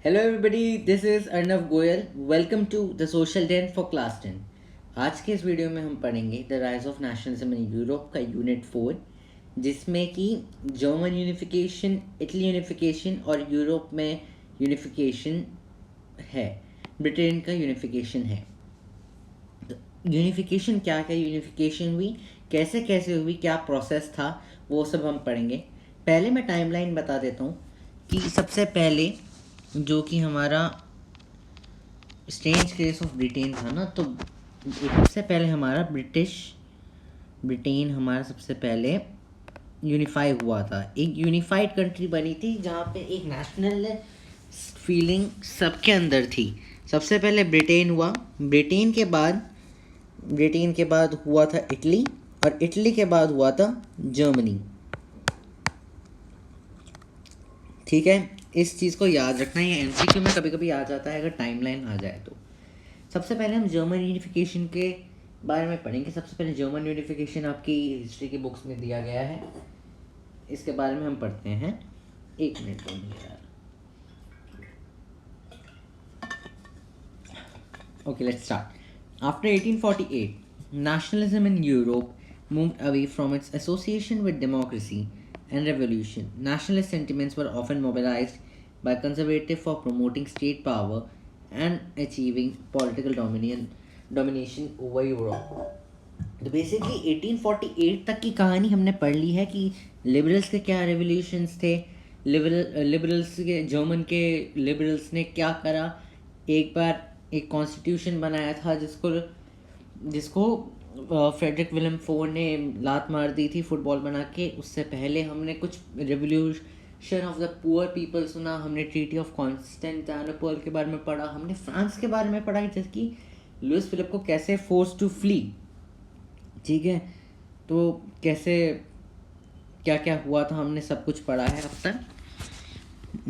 Hello everybody, this is Arnav Goyal. Welcome to the social den for class 10। आज के इस video में हम पढ़ेंगे the rise of nationalism in Europe का यूनिट 4, जिसमें कि जर्मन यूनिफिकेशन, इटली यूनिफिकेशन और यूरोप में यूनिफिकेशन है, ब्रिटेन का यूनिफिकेशन है। यूनिफिकेशन क्या क्या यूनिफिकेशन हुई, कैसे कैसे हुई, क्या प्रोसेस था, वो सब हम पढ़ेंगे। पहले मैं टाइमलाइन बता देता हूँ कि सबसे पहले जो कि हमारा स्ट्रेंज केस ऑफ ब्रिटेन था ना, तो सबसे पहले हमारा ब्रिटेन हमारा सबसे पहले यूनिफाई हुआ था। एक यूनिफाइड कंट्री बनी थी जहाँ पे एक नेशनल फीलिंग सबके अंदर थी। सबसे पहले ब्रिटेन हुआ, ब्रिटेन के बाद हुआ था इटली, और इटली के बाद हुआ था जर्मनी। ठीक है, इस चीज़ को याद रखना, ये एमसीक्यू में कभी कभी आ जाता है अगर टाइमलाइन आ जाए तो। सबसे पहले हम जर्मन यूनिफिकेशन के बारे में पढ़ेंगे। सबसे पहले जर्मन यूनिफिकेशन आपकी हिस्ट्री की बुक्स में दिया गया है, इसके बारे में हम पढ़ते हैं। एक मिनट दो यार। Okay, let's start. After 1848, nationalism in Europe moved away from its association with democracy and revolution. Nationalist sentiments were often mobilized by conservatives for promoting state power and achieving political domination over Europe. तो basically 1848 तक की कहानी हमने पढ़ ली है कि liberals के क्या रेवोल्यूशंस थे, लिबरल्स के, जर्मन के लिबरल्स ने क्या करा। एक बार एक कॉन्स्टिट्यूशन बनाया था जिसको फ्रेडरिक विलियम फोर ने लात मार दी थी फुटबॉल बना के। उससे पहले हमने कुछ revolution of the poor people सुना, हमने ट्रीटी ऑफ कॉन्स्टेंटिनोपल के बारे में पढ़ा, हमने फ्रांस के बारे में पढ़ा जैसे कि लुइस फिलिप को कैसे फोर्स टू फ्ली। ठीक है, तो कैसे क्या क्या हुआ था हमने सब कुछ पढ़ा है अब तक।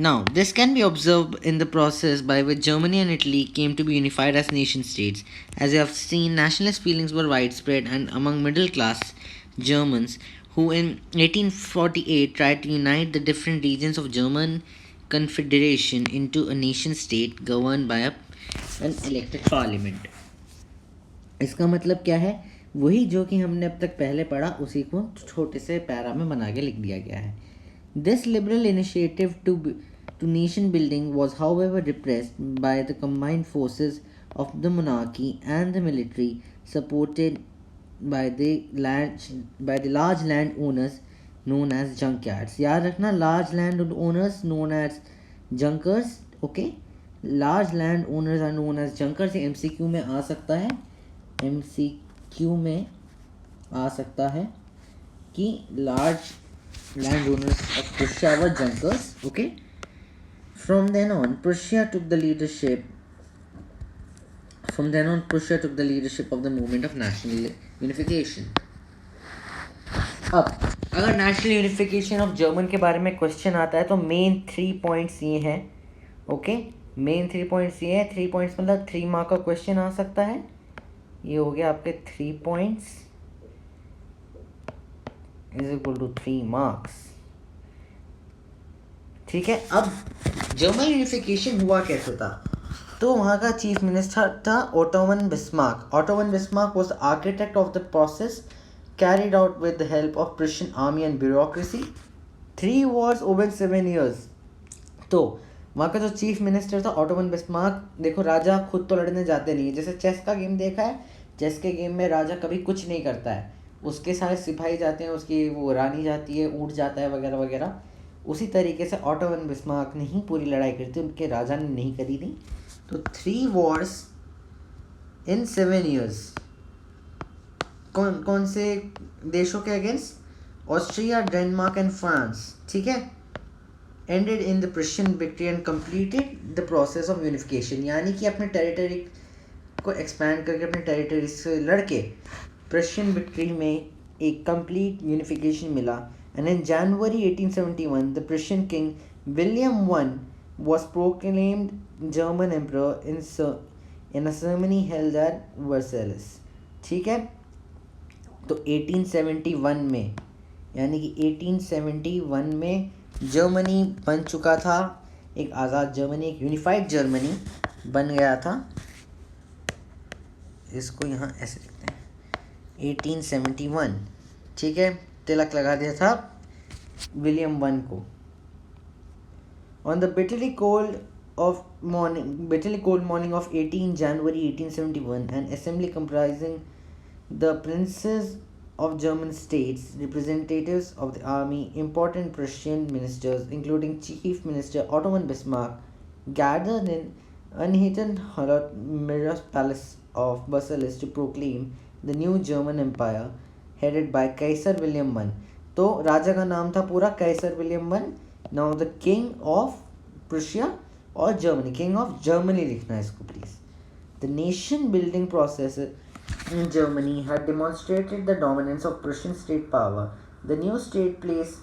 Now, this can be observed in the process by which Germany and Italy came to be unified as nation states. As you have seen, nationalist feelings were widespread and among middle class Germans who in 1848 tried to unite the different regions of German Confederation into a nation state governed by an elected parliament. इसका मतलब क्या है? वही जो कि हमने अब तक पहले पढ़ा उसी को छोटे से पैरा में बना के लिख दिया गया है। This liberal initiative to nation building was however repressed by the combined forces of the monarchy and the military, supported by the large landowners known as junkyards. याद रखना, large landowners known as junkers. Okay, large landowners are known as junkers. ये MCQ में आ सकता है, MCQ में आ सकता है कि large landowners of Prussia were junkers. Okay, from then on Prussia took the leadership of the movement of national unification. अब अगर नेशनल यूनिफिकेशन ऑफ जर्मन के बारे में क्वेश्चन आता है तो मेन 3 पॉइंट्स ये हैं। ओके, मेन 3 पॉइंट्स ये हैं। 3 पॉइंट्स मतलब 3 मार्क का क्वेश्चन आ सकता है। ये हो गया आपके 3 points is equal to 3 marks. ठीक है, अब जर्मन यूनिफिकेशन हुआ कैसे था? तो वहाँ का चीफ मिनिस्टर था auto von Bismarck. Auto von Bismarck was the architect of the process carried out with the help of Prussian army and bureaucracy. 3 wars over 7 years. तो वहाँ का जो चीफ मिनिस्टर था ओटो वन बिस्मार्क, देखो राजा खुद तो लड़ने जाते नहीं है। जैसे चेस का गेम देखा है, चेस के गेम में राजा कभी कुछ नहीं करता है, उसके सारे सिपाही जाते हैं, उसकी वो रानी जाती है, ऊँट जाता है वगैरह वगैरह। उसी तरीके से ओटो वन बिस्मार्क ने ही पूरी लड़ाई करी थी, उनके राजा ने नहीं करी थी। तो 3 wars in 7 years कौन से देशों के against? Austria, Denmark and France. ठीक है, ended in the Prussian victory and completed the process of unification. यानी कि अपने टेरिटरी को एक्सपैंड करके अपने टेरिटरी से लड़के प्रुशियन विक्ट्री में एक कंप्लीट यूनिफिकेशन मिला। And in January 1871 the Prussian king William I was proclaimed German emperor in a ceremony held at Versailles. ठीक है, तो 1871 में, यानी कि 1871 में जर्मनी बन चुका था एक आज़ाद जर्मनी, एक यूनिफाइड जर्मनी बन गया था। इसको यहाँ ऐसे लिखते हैं 1871, ठीक है। तिलक लगा दिया था विलियम वन को। On the bitterly cold morning of 18 January 1871, an assembly comprising the princes of German states, representatives of the army, important Prussian ministers, including Chief Minister Otto von Bismarck, gathered in unheated mirror palace of Versailles to proclaim the new German Empire, headed by Kaiser William I. तो राजा का नाम था पूरा Kaiser William one. Now the king of Prussia और Germany, king of Germany लिखना है इसको please. The nation building process in Germany had demonstrated the dominance of Prussian state power. The new state placed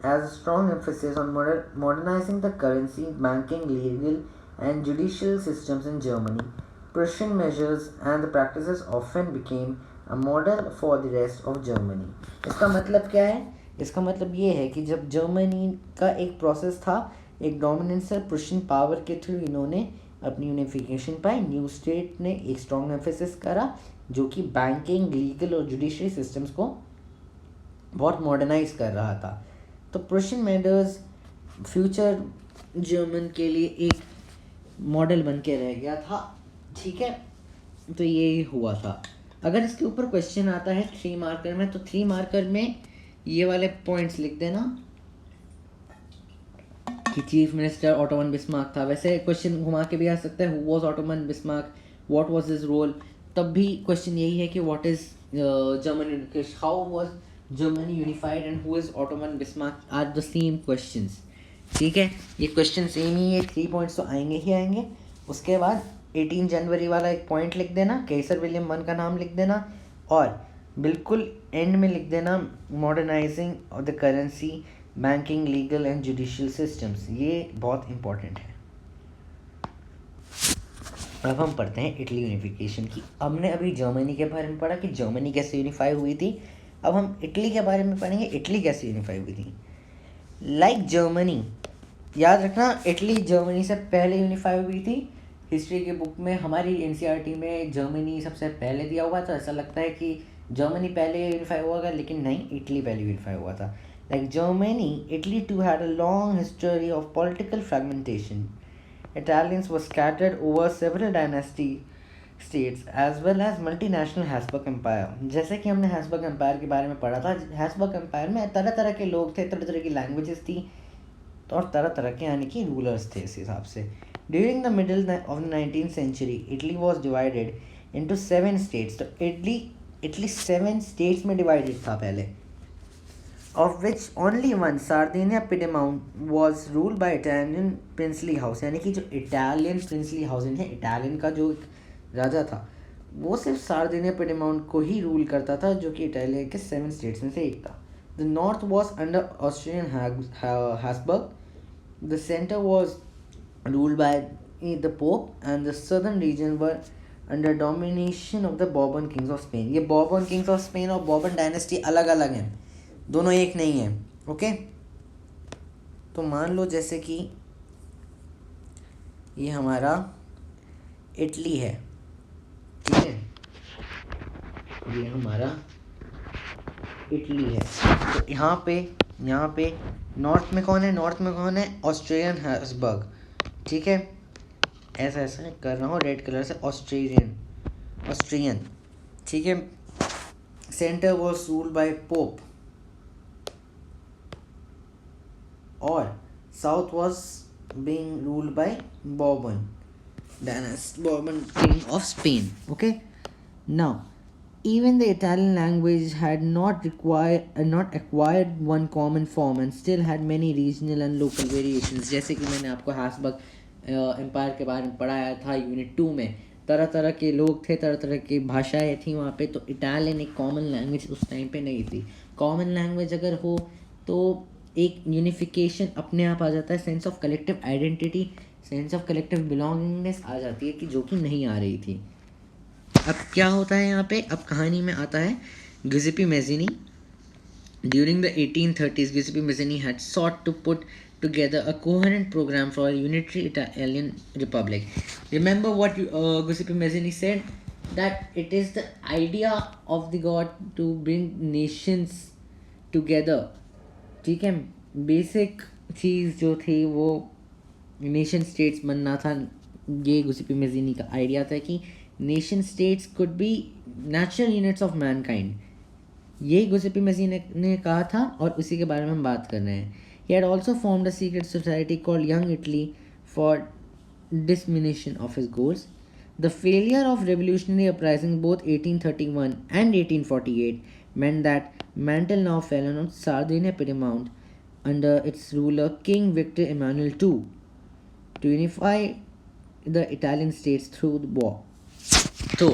as a strong emphasis on modernizing the currency, banking, legal, and judicial systems in Germany. Prussian measures and the practices often became a model for the rest of Germany. इसका मतलब क्या है? इसका मतलब ये है कि जब जर्मनी का एक प्रोसेस था, एक डोमिनेंस प्रुशियन पावर के थ्रू इन्होंने अपनी यूनिफिकेशन पाई। न्यू स्टेट ने एक स्ट्रॉन्ग एम्फेसिस करा जो कि बैंकिंग, लीगल और जुडिशरी सिस्टम्स को बहुत मॉडर्नाइज कर रहा था। तो प्रुशियन मेजर्स फ्यूचर जर्मन के लिए एक मॉडल बन के रह गया था, ठीक है। तो ये हुआ था। अगर इसके ऊपर क्वेश्चन आता है 3 मार्कर में, तो 3 मार्कर में ये वाले पॉइंट्स लिख देना कि chief minister Otto von Bismarck था। वैसे क्वेश्चन घुमा के भी आ सकता है, who was Otto von Bismarck, what was his role. तब भी क्वेश्चन यही है कि what is Germany, how was Germany unified and who is Otto von Bismarck are the same questions, ठीक है। ये क्वेश्चन सेम ही है, 3 पॉइंट्स तो आएंगे ही आएंगे। उसके बाद 18 जनवरी वाला एक पॉइंट लिख देना, कैसर विलियम वन का नाम लिख देना, और बिल्कुल एंड में लिख देना modernising of the currency, banking, legal and judicial systems. ये बहुत इंपॉर्टेंट है। अब हम पढ़ते हैं इटली यूनिफिकेशन की। हमने अभी जर्मनी के बारे में पढ़ा कि जर्मनी कैसे यूनिफाई हुई थी। अब हम इटली के बारे में पढ़ेंगे, इटली कैसे यूनिफाई हुई थी। लाइक जर्मनी, याद रखना इटली जर्मनी से पहले यूनिफाई हुई थी। हिस्ट्री के बुक में, हमारी एनसीईआरटी में जर्मनी सबसे पहले दिया हुआ था। ऐसा लगता है कि जर्मनी पहले यूनिफाई हुआ था, लेकिन नहीं, इटली पहले यूनिफाई हुआ था। Like Germany, Italy too had a long history of political fragmentation. Italians were scattered over several dynasty states as well as multinational Habsburg Empire. जैसे कि हमने Habsburg Empire के बारे में पढ़ा था, Habsburg Empire में तरह तरह के लोग थे, तरह तरह की लैंग्वेजेस थी और तरह तरह के यानी कि रूलर्स थे इस हिसाब से। During the middle of the 19th century, Italy was divided into 7 states. तो Italy 7 states में divided था पहले, of which only one, Sardinia Piedmont, was ruled by Italian princely house. यानी कि जो इटालियन प्रिंसली हाउसिंग है, इटालियन का जो राजा था वो सिर्फ सार्डिनिया पिडमाउंट को ही रूल करता था, जो कि इटालिया के 7 स्टेट्स में से एक था। The north was under Austrian Habsburg, the centre was ruled by the pope and the southern reason were under domination of the Bourbon Kings of Spain. ये बॉर्बन किंग्स ऑफ स्पेन और Bourbon dynasty अलग अलग हैं, दोनों एक नहीं है, okay. तो मान लो जैसे कि ये हमारा इटली है, ठीक है, ये हमारा इटली है। तो यहाँ पे नॉर्थ में कौन है, नॉर्थ में कौन है, ऑस्ट्रियन हैब्सबर्ग, ठीक है। ऐसा ऐसा कर रहा हूँ रेड कलर से, ऑस्ट्रियन, ठीक है। Centre was ruled by pope और south was being ruled by Bourbon king of Spain, okay. Now even the Italian language had not acquired one common form and still had many regional and local variations. जैसे कि मैंने आपको Habsburg empire के बारे में पढ़ाया था unit 2 में, तरह तरह के लोग थे, तरह तरह की भाषाएं थी वहाँ पे। तो इटालियन एक कॉमन लैंग्वेज उस टाइम पे नहीं थी। कॉमन लैंग्वेज अगर हो तो एक यूनिफिकेशन अपने आप आ जाता है, sense of collective identity, sense of collective belongingness आ जाती है, कि जो कि नहीं आ रही थी। अब क्या होता है यहाँ पे, अब कहानी में आता है Giuseppe Mazzini. During the 1830s, Giuseppe Mazzini had sought to put together a coherent program for a unitary Italian republic. Remember what Giuseppe Mazzini said, that it is the idea of the God to bring nations together. ठीक है, basic चीज़ जो थी वो nation states बनना था. ये Giuseppe मेज़िनी का idea था कि nation states could be natural units of Mankind. यही गुसिपी मेज़िनी ने कहा था और उसी के बारे में हम बात कर रहे हैं. He had also formed a secret society called Young Italy for dissemination of his goals. The failure of revolutionary uprising both 1831 and 1848 meant that mantle now fell on Sardinia Piedmont under its ruler King Victor Emmanuel II to unify the Italian states through the war. तो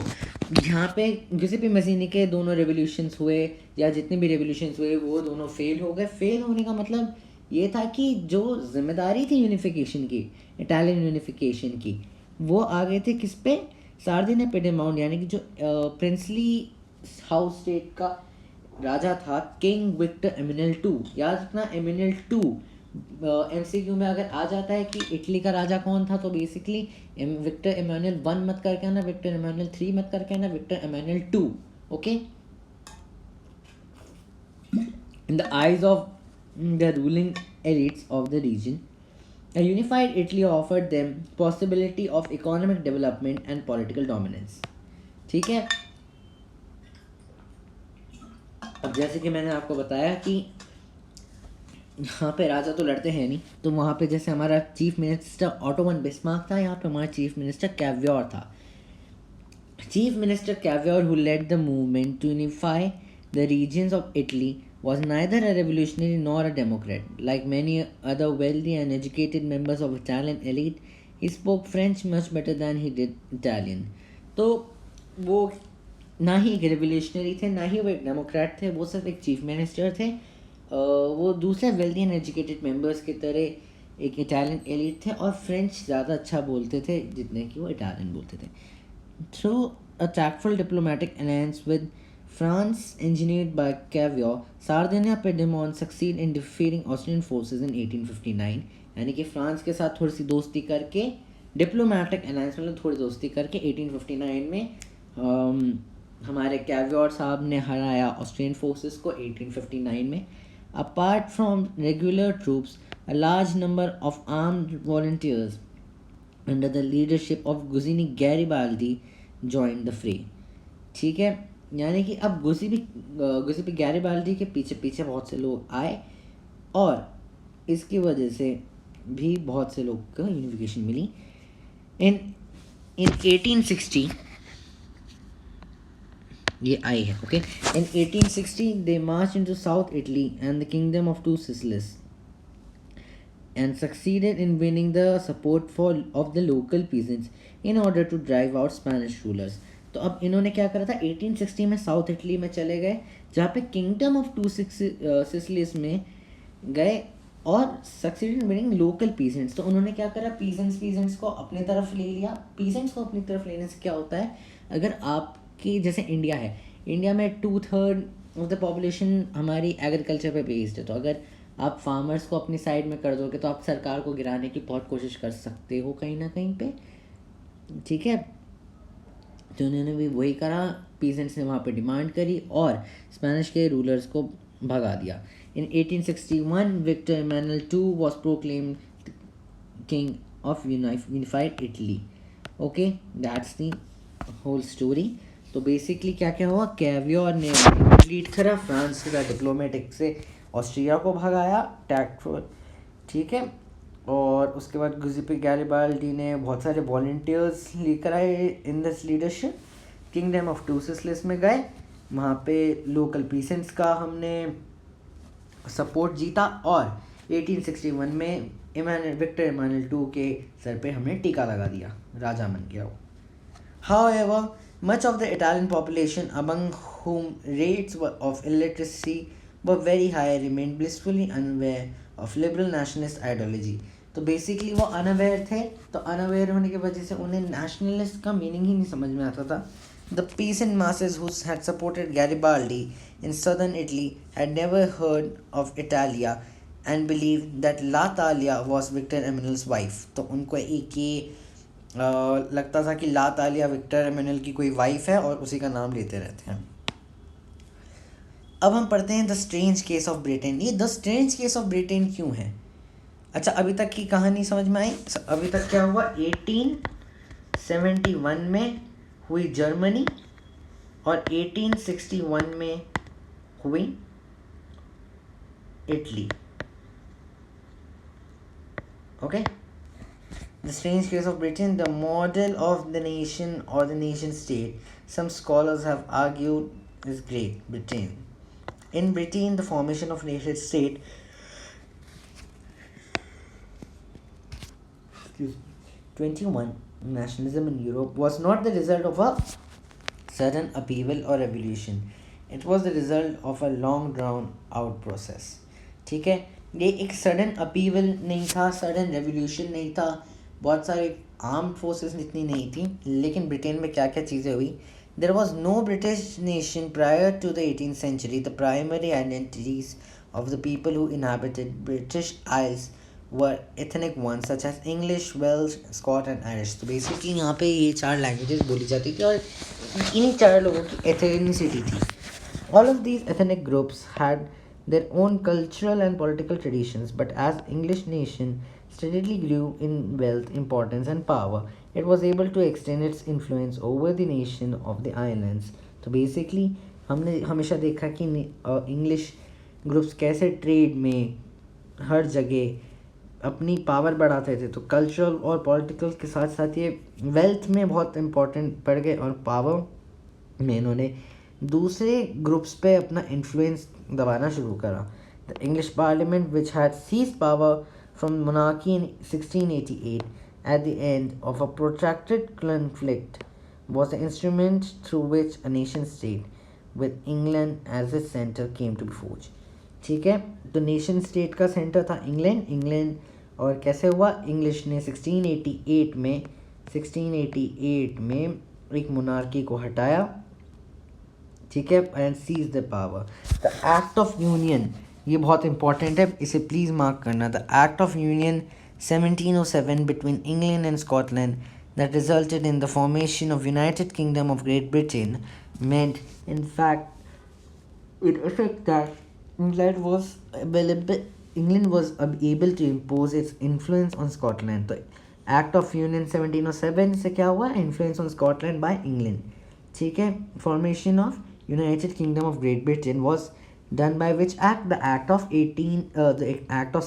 यहाँ पे गिउसेपे Mazzini के दोनों revolutions हुए, या जितने भी revolutions हुए वो दोनों फेल हो गए. फेल होने का मतलब ये था कि जो जिम्मेदारी थी यूनिफिकेशन की, इटालियन यूनिफिकेशन की, वो आ गए थे किस पे? सार्डिनिया पिएडमोंट, यानी कि जो प्रिंसली हाउस स्टेट का राजा था किंग विक्टर एमैनुअल टू. याद रखना, एमैनुअल टू एमसीक्यू में अगर आ जाता है कि इटली का राजा कौन था, तो बेसिकली विक्टर एमैनुअल 1 मत करके आना, विक्टर एमैनुअल 3 मत करके आना, Victor Emmanuel 2. Okay, in the eyes of the ruling elites of the region, a unified Italy offered them possibility of economic development and political dominance. ठीक है. अब जैसे कि मैंने आपको बताया कि यहाँ पे राजा तो लड़ते हैं नहीं, तो वहाँ पे जैसे हमारा chief minister Otto von Bismarck था, यहाँ पे हमारा चीफ मिनिस्टर कैवियोर था. Chief minister Cavour, who led the movement to unify the regions of Italy, was neither a revolutionary nor a democrat. Like many other wealthy and educated members of Italian elite, he spoke French much better than he did Italian. तो वो ना ही एक revolutionary थे, ना ही वो एक Democrat थे, वो सिर्फ एक चीफ मिनिस्टर थे. वो दूसरे वेल्दी एंड एजुकेटेड मेंबर्स की तरह एक इटालियन एलिट थे और फ्रेंच ज़्यादा अच्छा बोलते थे जितने कि वो इटालियन बोलते थे. Through a tactful diplomatic alliance with France engineered by Cavour, Sardinia Piedmont succeed in defeating Austrian forces in 1859. यानी कि फ्रांस के साथ थोड़ी सी दोस्ती करके, डिप्लोमेटिक अलायंस मतलब थोड़ी दोस्ती करके 1859 में हमारे कैवियोर साहब ने हराया ऑस्ट्रियन फोर्सेस को 1859 में. Apart from regular troops, a large number of armed volunteers under the leadership of गुजिनी गैरिबाल्डी जॉइंड द फ्रे. ठीक है, यानी कि अब गुजिपी गैरिबाल्डी के पीछे पीछे बहुत से लोग आए और इसकी वजह से भी बहुत से लोग को यूनिफिकेशन मिली. इन 1860 ये आई है. Okay, in 1860 they march into South Italy and the kingdom of two Sicilies and succeeded in winning the support of the local peasants in order to drive out Spanish rulers. तो अब इन्होंने क्या करा था, 1860 में साउथ इटली में चले गए, जहाँ पे किंगडम ऑफ टू सिसिलीज में गए और succeeded in winning local peasants. तो उन्होंने क्या करा, पीजेंट्स को अपनी तरफ ले लिया. पीजेंट्स को अपनी तरफ लेने से क्या होता है, अगर आपकी जैसे इंडिया है, इंडिया में 2/3 ऑफ द पॉपुलेशन हमारी एग्रीकल्चर पे बेस्ड है. तो अगर आप फार्मर्स को अपनी साइड में कर दोगे तो आप सरकार को गिराने की बहुत कोशिश कर सकते हो कहीं ना कहीं पे. ठीक है, तो उन्होंने भी वही करा, पीजेंट्स ने वहाँ पे डिमांड करी और स्पेनिश के रूलर्स को भगा दिया. In 1861 Victor Emmanuel II was proclaimed king of unified Italy. Okay, that's the whole story. तो बेसिकली क्या क्या हुआ, कैवियोर ने लीड करा, फ्रांस का डिप्लोमेटिक से ऑस्ट्रिया को भगाया, टैक्टफुल. ठीक है, और उसके बाद गुजिपे गैरिबाल्डी ने बहुत सारे वॉलंटियर्स लेकर आए in this leadership. Kingdom of two Sicilies में गए, वहाँ पे लोकल पीसेंट्स का हमने सपोर्ट जीता और 1861 में विक्टर एमैनुअल II के सर पे हमने टीका लगा दिया, राजा बन गया वो. However, much of the Italian population, among whom rates of illiteracy were very high, remained blissfully unaware of liberal nationalist ideology. तो बेसिकली वो अनअवेयर थे, तो अनअवेयर होने की वजह से उन्हें नेशनलिस्ट का मीनिंग ही नहीं समझ में आता था. The peasant masses who had supported Garibaldi in southern Italy had never heard of Italia and believed that La Talia was Victor Emmanuel's wife. तो उनको एक ये लगता था कि ला तालिया विक्टर एमेनुअल की कोई वाइफ है और उसी का नाम लेते रहते हैं. अब हम पढ़ते हैं the strange case of Britain. ये the strange case of Britain क्यों है? अच्छा, अभी तक की कहानी समझ में आई? अभी तक क्या हुआ? 1871 में हुई जर्मनी और 1861 में हुई Italy. Okay. The strange case of Britain, the model of the nation or the nation state, some scholars have argued, is Great Britain. In Britain, the formation of nation state 21 nationalism in Europe was not the result of a sudden upheaval or revolution. It was the result of a long drawn out process. ठीक है, ये एक sudden अपीवल नहीं था, sudden revolution नहीं था, बहुत सारे आर्म्ड फोर्सेस इतनी नहीं थी. लेकिन ब्रिटेन में क्या क्या चीज़ें हुई? There was no British nation prior to the 18th century. The primary identities of the people who inhabited British Isles were ethnic ones such as English, Welsh, Scot and Irish. तो basically यहाँ पे ये 4 languages बोली जाती थी और इन्हीं 4 लोगों की एथनिसिटी थी. All of these ethnic groups had their own cultural and political traditions, but as English nation steadily grew in wealth, importance and power, it was able to extend its influence over the nation of the islands. तो basically हमने हमेशा देखा कि English groups कैसे trade में हर जगह अपनी power बढ़ाते थे. तो कल्चरल और पॉलिटिकल के साथ साथ ये वेल्थ में बहुत इम्पोर्टेंट पड़ गए और पावर में इन्होंने दूसरे ग्रुप्स पे अपना इन्फ्लुएंस दबाना शुरू करा. The English parliament which had seized power from monarchy in 1688 at the end of a protracted conflict was the instrument through which a nation state with England as its center came to be forged. ठीक है, तो nation state का centre था England. और कैसे हुआ? English ने 1688 में एक मोनार्की को हटाया. ठीक है, and seize the power. The act of union, ये बहुत इंपॉर्टेंट है, इसे प्लीज़ मार्क करना. The act of union 1707 between England and Scotland that resulted in the formation of United Kingdom of Great Britain meant, in fact, in effect that England was able to impose its influence on Scotland. तो Act of Union 1707 से क्या हुआ? Influence on Scotland by England. ठीक है, formation of United Kingdom of Great Britain was done by which act? The Act of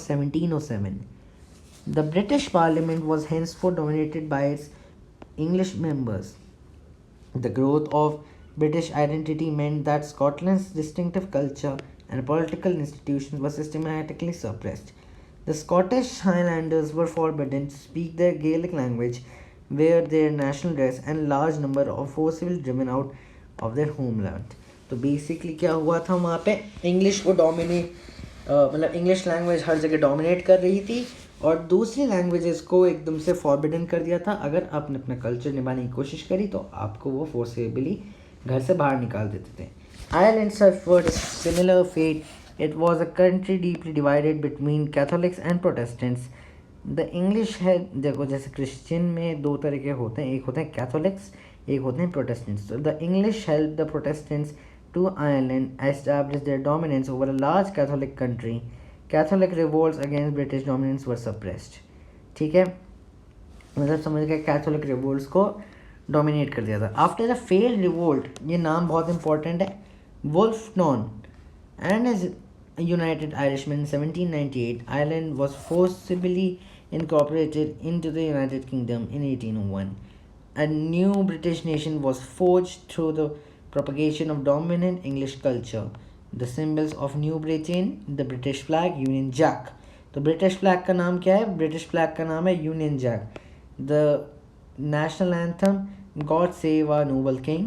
1707. The British Parliament was henceforth dominated by its English members. The growth of British identity meant that Scotland's distinctive culture and political institutions were systematically suppressed. The Scottish Highlanders were forbidden to speak their Gaelic language, wear their national dress, and large number of forcibly driven out of their homeland. तो basically क्या हुआ था वहाँ पे? English को मतलब English language हर जगह dominate कर रही थी और दूसरी लैंग्वेजेस को एकदम से फॉरबिडन कर दिया था. अगर आपने अपना कल्चर निभाने की कोशिश करी तो आपको वो फोर्सेबली घर से बाहर निकाल देते थे. Ireland suffered a similar fate. It was a country deeply divided between Catholics and Protestants. The English है, देखो जैसे क्रिश्चियन में 2 तरह के होते हैं, एक होते हैं कैथोलिक्स, एक होते हैं Protestants. So the English helped the Protestants to Ireland establish their dominance over a large Catholic country. Catholic revolts against British dominance were suppressed. ठीक है, मतलब समझ गए, कैथोलिक रिवोल्ट्स को डोमिनेट कर दिया था. आफ्टर अ फेल्ड रिवोल्ट, ये नाम बहुत इंपॉर्टेंट है, Wolfton and his United Irishmen in 1798, Ireland was forcibly incorporated into the United Kingdom in 1801. A new British nation was forged through the propagation of dominant English culture. The symbols of New Britain, the British flag, Union Jack. तो British flag का नाम क्या है? British flag का नाम है Union Jack. The national anthem, God Save Our Noble King.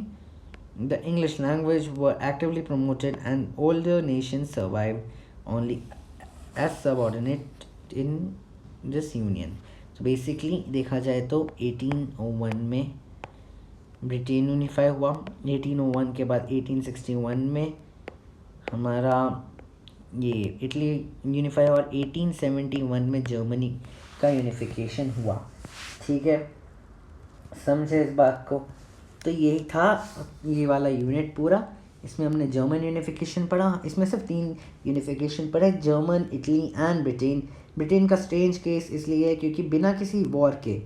The English language were actively promoted and older nations survived only as subordinate in this union. So basically देखा जाए तो 1801 में ब्रिटेन यूनिफाई हुआ. 1801 के बाद 1861 में हमारा ये इटली यूनिफाई और 1871 में जर्मनी का यूनिफिकेशन हुआ। ठीक है, समझे इस बात को। तो यही था ये वाला यूनिट पूरा। इसमें हमने जर्मन यूनिफिकेशन पढ़ा, इसमें सिर्फ 3 यूनिफिकेशन पढ़े, German, Italy and Britain. Britain का स्ट्रेंज केस इसलिए है क्योंकि बिना किसी वॉर के,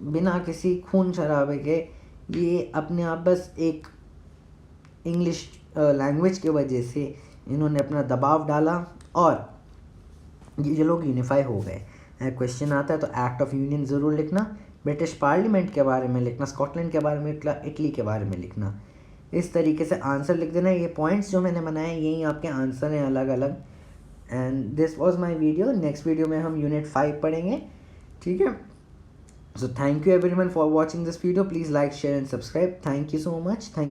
बिना किसी खून शराबे के, ये अपने आप बस एक इंग्लिश लैंग्वेज की वजह से इन्होंने अपना दबाव डाला और ये लोग यूनिफाई हो गए। क्वेश्चन आता है तो एक्ट ऑफ यूनियन ज़रूर लिखना, ब्रिटिश पार्लियामेंट के बारे में लिखना, स्कॉटलैंड के बारे में लिखना, इटली के बारे में लिखना। इस तरीके से आंसर लिख देना। ये पॉइंट्स जो मैंने बनाए यही आपके आंसर हैं अलग अलग। And this was my video. Next video में हम यूनिट 5 पढ़ेंगे। ठीक है, so thank you everyone for watching this video. Please like, share and subscribe. Thank you so much. Thank